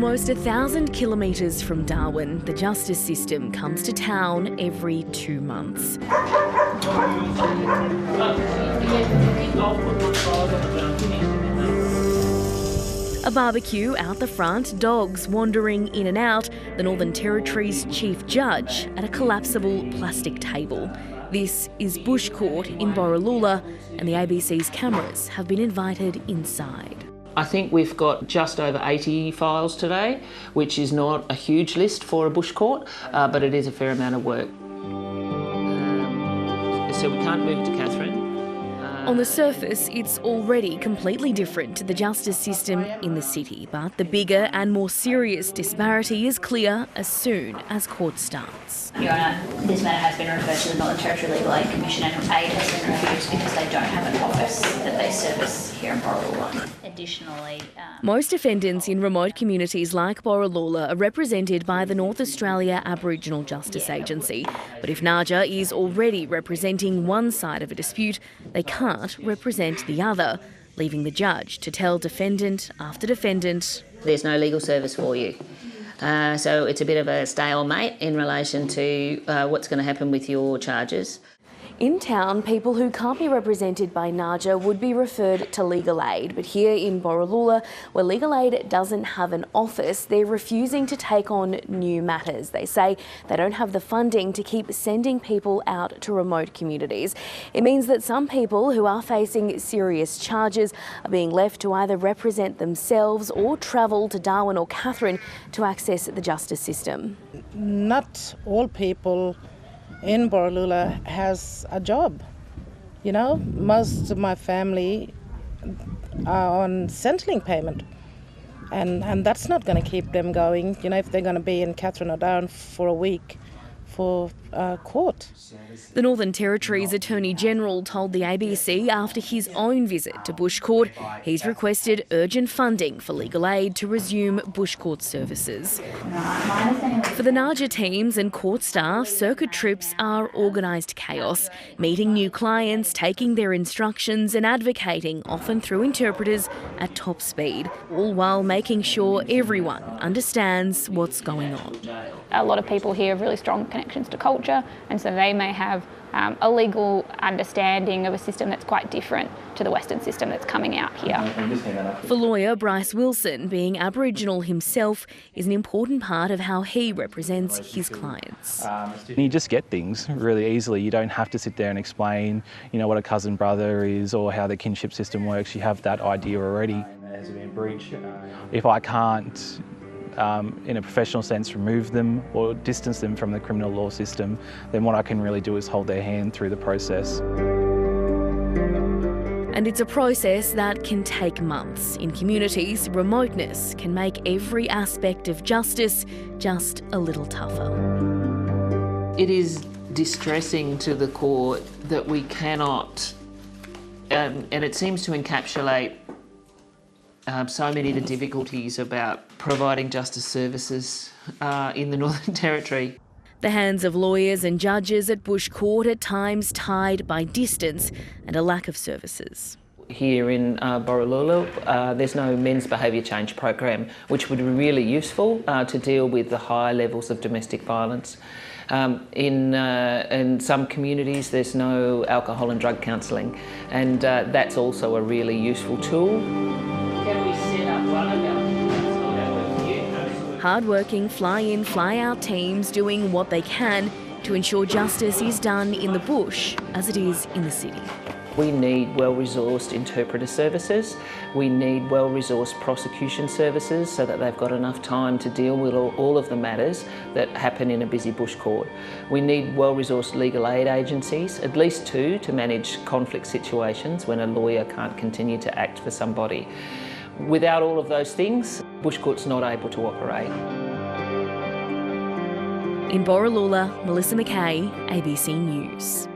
Almost 1,000 kilometres from Darwin, the justice system comes to town every 2 months. A barbecue out the front, dogs wandering in and out, the Northern Territory's chief judge at a collapsible plastic table. This is Bush Court in Borroloola, and the ABC's cameras have been invited inside. I think we've got just over 80 files today, which is not a huge list for a Bush Court, but it is a fair amount of work. So we can't move to Catherine. On the surface, it's already completely different to the justice system in the city, but the bigger and more serious disparity is clear as soon as court starts. Your Honour, this matter has been referred to the Northern Territory Legal Aid Commission, and aid has been refused because they don't have an office that they service here in Borroloola. Additionally, most defendants in remote communities like Borroloola are represented by the North Australia Aboriginal Justice Agency. But if NAJA is already representing one side of a dispute, they can't represent the other, leaving the judge to tell defendant after defendant, there's no legal service for you. So it's a bit of a stalemate in relation to what's going to happen with your charges. In town, people who can't be represented by NAJA would be referred to legal aid. But here in Borroloola, where legal aid doesn't have an office, they're refusing to take on new matters. They say they don't have the funding to keep sending people out to remote communities. It means that some people who are facing serious charges are being left to either represent themselves or travel to Darwin or Catherine to access the justice system. Not all people in Borroloola has a job. You know, most of my family are on Centrelink payment, and that's not going to keep them going, you know, if they're going to be in Catherine or Darwin for a week for court. The Northern Territory's Attorney General told the ABC after his own visit to Bush Court he's requested urgent funding for legal aid to resume Bush Court services. For the NAJA teams and court staff, circuit trips are organised chaos, meeting new clients, taking their instructions and advocating, often through interpreters, at top speed, all while making sure everyone understands what's going on. A lot of people here have really strong connections to culture, and so they may have a legal understanding of a system that's quite different to the Western system that's coming out here. For lawyer Bryce Wilson, being Aboriginal himself is an important part of how he represents his clients. You just get things really easily. You don't have to sit there and explain, you know, what a cousin brother is or how the kinship system works. You have that idea already. If I can't in a professional sense, remove them or distance them from the criminal law system, then what I can really do is hold their hand through the process. And it's a process that can take months. In communities, remoteness can make every aspect of justice just a little tougher. It is distressing to the court that we cannot, and it seems to encapsulate so many of the difficulties about providing justice services in the Northern Territory. The hands of lawyers and judges at Bush Court at times tied by distance and a lack of services. Here in Borroloola, there's no men's behaviour change program, which would be really useful to deal with the high levels of domestic violence. In some communities, there's no alcohol and drug counselling, and that's also a really useful tool. Can we set up one of our hard-working fly-in, fly-out teams doing what they can to ensure justice is done in the bush as it is in the city. We need well-resourced interpreter services. We need well-resourced prosecution services so that they've got enough time to deal with all of the matters that happen in a busy bush court. We need well-resourced legal aid agencies, at least 2, to manage conflict situations when a lawyer can't continue to act for somebody. Without all of those things, Bush Court's not able to operate. In Borroloola, Melissa Mackay, ABC News.